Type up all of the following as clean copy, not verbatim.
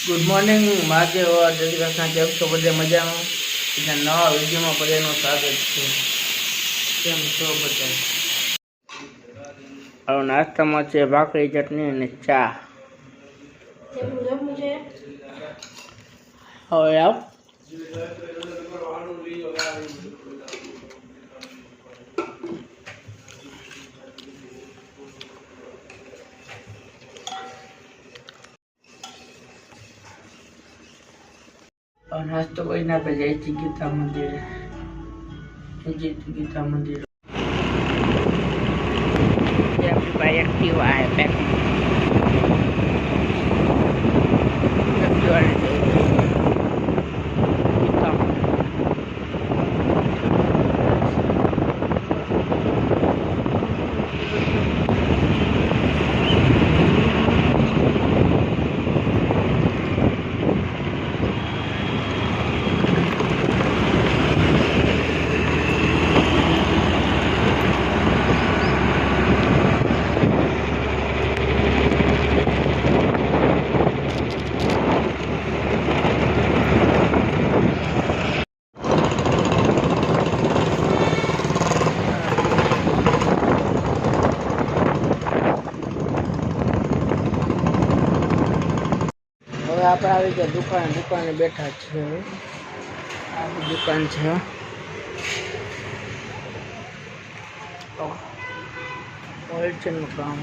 Good morning Mahadev જય શ્રી કૃષ્ણ. કેમ છો બધે મજામાં? એટલે નવા વિડીયોમાં બધાનું સ્વાગત છે. કેમ છો બધા? હવે નાસ્તામાં છે ભાખરી, ચટણી અને ચા. હવે આવ નાસ્તો કરીને આપણે જઈએ છીએ ગીતા મંદિરે. ગીતા મંદિર ભાઈ એક્ટિવા है पैक આપણે આવી ગયા દુકાને બેઠા છે. આ દુકાન છે. હોલસેલનું કામ.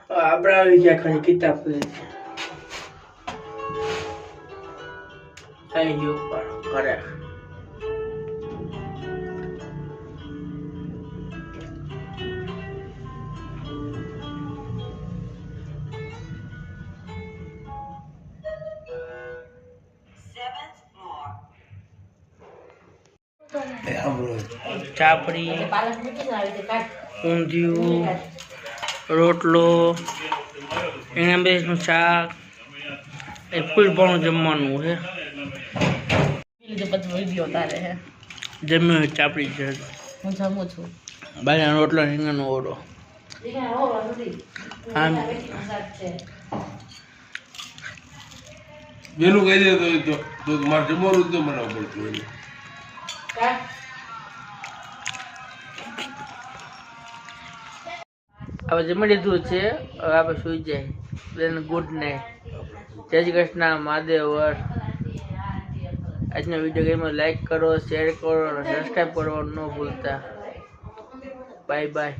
આપણે આવી ગયા ખાલી કિતાબ આવી ગયો ઉપર ઘરે. ચાપડી, ઊંધિયું, રોટલો, એના બેસનું શાક, એ ફૂલ પણ જમવાનું છે. જમ્યું ચાપડી છે. બાજરા રોટલો, રીંગણનો ઓળો. વેલું કહી દે તો મારે જમવાનું જ બનાવવું પડતું. હવે જમી લીધું છે. હવે આપણે સુઈ જાય. Good night. જય શ્રી કૃષ્ણ. મહાદેવ. આજનો વિડીયો ગમ્યો લાઈક કરો, શેર કરો અને સબસ્ક્રાઈબ કરવાનું ન ભૂલતા. Bye bye.